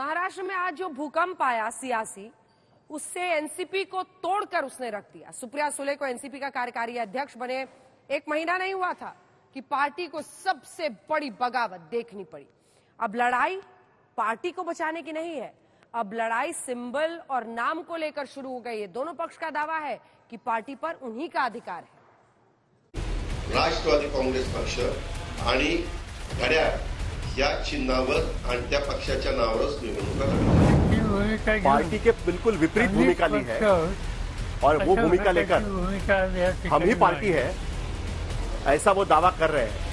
महाराष्ट्र में आज जो भूकंप आया सियासी, उससे एनसीपी को तोड़कर उसने रख दिया। सुप्रिया सुले को एनसीपी का कार्यकारी अध्यक्ष बने 1 महीना नहीं हुआ था कि पार्टी को सबसे बड़ी बगावत देखनी पड़ी। अब लड़ाई पार्टी को बचाने की नहीं है, अब लड़ाई सिंबल और नाम को लेकर शुरू हो गई है। दोनों पक्ष का दावा है कि पार्टी पर उन्हीं का अधिकार है। राष्ट्रवादी काँग्रेस पक्ष आणि घड्याळ या चिन्हावर आणि त्या पक्षाच्या नावावरच निवडणुका लढवल्या। पार्टी के बिल्कुल विपरीत भूमिका ली है और वो भूमिका लेकर हम ही पार्टी है ऐसा वो दावा कर रहे हैं।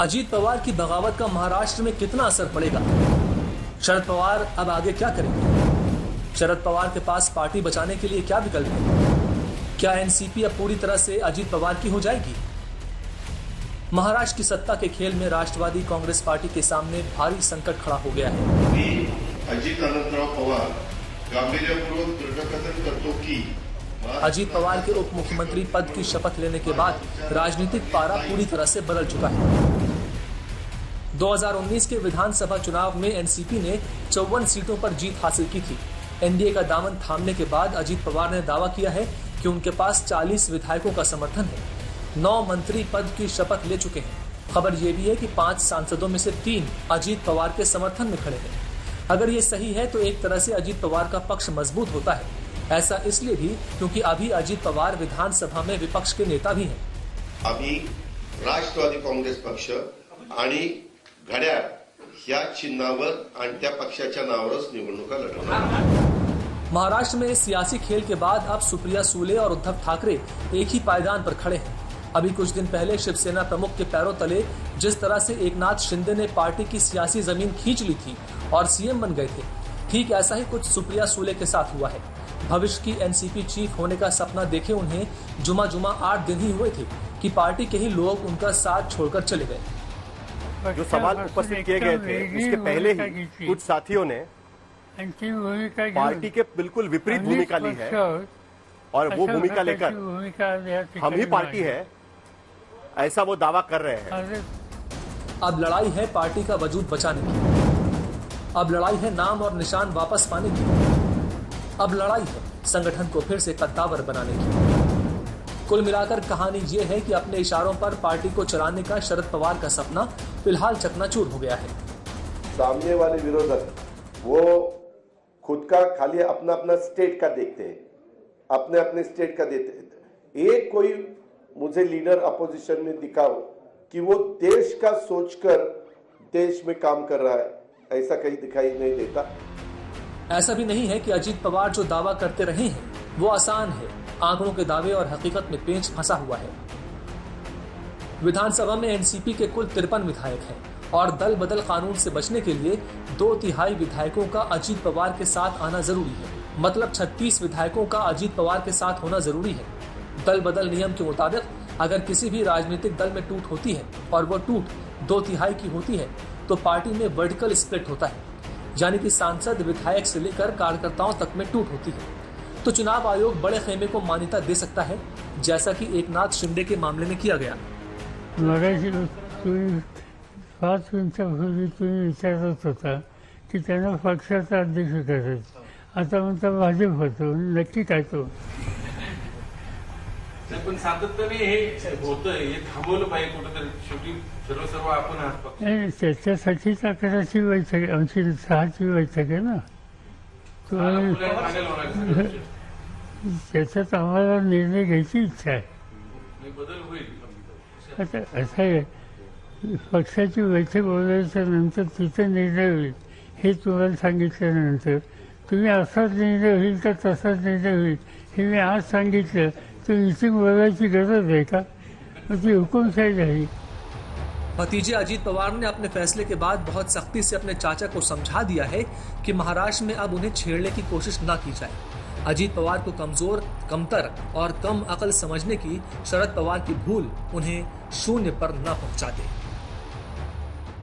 अजीत पवार की बगावत का महाराष्ट्र में कितना असर पड़ेगा? शरद पवार अब आगे क्या करेंगे? शरद पवार के पास पार्टी बचाने के लिए क्या विकल्प है? क्या एनसीपी अब पूरी तरह से अजीत पवार की हो जाएगी? महाराष्ट्र की सत्ता के खेल में राष्ट्रवादी कांग्रेस पार्टी के सामने भारी संकट खड़ा हो गया है। अजित अनंतराव पवार गांभीर्यपूर्वक दृढ़कथन करतो की अजीत पवार के उप मुख्यमंत्री पद की शपथ लेने के बाद राजनीतिक पारा पूरी तरह से बदल चुका है। 2019 के विधानसभा चुनाव में एनसीपी ने 54 सीटों पर जीत हासिल की थी। एनडीए का दामन थामने के बाद अजीत पवार ने दावा किया है कि उनके पास 40 विधायकों का समर्थन है। 9 मंत्री पद की शपथ ले चुके हैं। खबर ये भी है कि 5 सांसदों में से 3 अजीत पवार के समर्थन में खड़े हैं। अगर ये सही है तो एक तरह से अजीत पवार का पक्ष मजबूत होता है। ऐसा इसलिए भी क्योंकि अभी अजीत पवार विधानसभा में विपक्ष के नेता भी हैं। अभी राष्ट्रवादी काँग्रेस पक्ष आणि घड्याळ या चिन्हावर आणि त्या पक्षाच्या नावावरच निवडणुका लढवणार। महाराष्ट्र में सियासी खेल के बाद अब सुप्रिया सुले और उद्धव ठाकरे एक ही पायदान पर खड़े हैं। अभी कुछ दिन पहले शिवसेना प्रमुख के पैरों तले जिस तरह से एकनाथ शिंदे ने पार्टी की सियासी जमीन खींच ली थी और सीएम बन गए थे, ठीक ऐसा ही कुछ सुप्रिया सुले के साथ हुआ है। भविष्य की एनसीपी चीफ होने का सपना देखे उन्हें जुमा 8 दिन ही हुए थे कि पार्टी के ही लोग उनका साथ छोड़कर चले गए। जो सवाल उपस्थित किए गए थे उसके पहले ही कुछ साथियों ने पार्टी के बिल्कुल विपरीत भूमिका ली है और वो भूमिका लेकर हम ही पार्टी है ऐसा वो दावा कर रहे हैं। अब लड़ाई है पार्टी का वजूद बचाने की, अब लड़ाई है नाम और निशान वापस पाने की, अब लड़ाई है संगठन को फिर से कद्दावर बनाने की। कुल मिलाकर कहानी ये है कि अपने इशारों पर पार्टी को चलाने का शरद पवार का सपना फिलहाल चकनाचूर हो गया है। सामने वाले विरोधक वो खुद का खाली अपना अपना स्टेट का देखते हैं, अपने अपने स्टेट का देते हैं। एक कोई मुझे लीडर अपोजिशन में दिखाओ कि वो देश का सोचकर देश में काम कर रहा है, ऐसा कहीं दिखाई नहीं देता। ऐसा भी नहीं है कि अजीत पवार जो दावा करते रहे हैं वो आसान है। आंकड़ों के दावे और हकीकत में पेंच फंसा हुआ है। विधानसभा में एनसीपी के कुल 53 विधायक हैं और दल बदल कानून से बचने के लिए 2/3 विधायकों का अजीत पवार के साथ आना जरूरी है। मतलब 36 विधायकों का अजीत पवार के साथ होना जरूरी है। दल बदल नियम के मुताबिक अगर किसी भी राजनीतिक दल में टूट होती है और वो टूट 2/3 की होती है तो पार्टी में वर्टिकल स्प्लिट होता है, यानी कि सांसद विधायक से लेकर कार्यकर्ताओं तक में टूट होती है। तो चुनाव आयोग बड़े खेमे को मान्यता दे सकता है, जैसा कि एकनाथ शिंदे के मामले में किया गया। तुम्ही 5 मिनिटांपूर्वी तुम्ही विचारत होता की त्यांना पक्षाचा अध्यक्ष करायचं, आता म्हणता भाजप होतो, नक्की काय तो? पण सातत्याने हे होतंय, हे थांबवलं पाहिजे कुठेतरी। शेवटी सर्व आपण आहात। नाही, त्याच्यासाठीच 11ची बैठक, आमची 6ची बैठक आहे ना। त्याच्यात आम्हाला निर्णय घ्यायची इच्छा आहे। बदल होईल। आता असं आहे, पक्षाची बैठक बोलायच्या नंतर तिथे निर्णय होईल हे तुम्हाला सांगितल्यानंतर तुम्ही असाच निर्णय होईल का तसाच निर्णय होईल हे मी आज सांगितलं तो मीटिंग बोलायची गरज है का? ती हुकुमशाही आहे। भतीजे अजीत पवार ने अपने फैसले के बाद बहुत सख्ती से अपने चाचा को समझा दिया है कि महाराष्ट्र में अब उन्हें छेड़ने की कोशिश न की जाए। अजीत पवार को कमजोर, कमतर और कम अकल समझने की शरद पवार की भूल उन्हें शून्य पर न पहुंचा दे।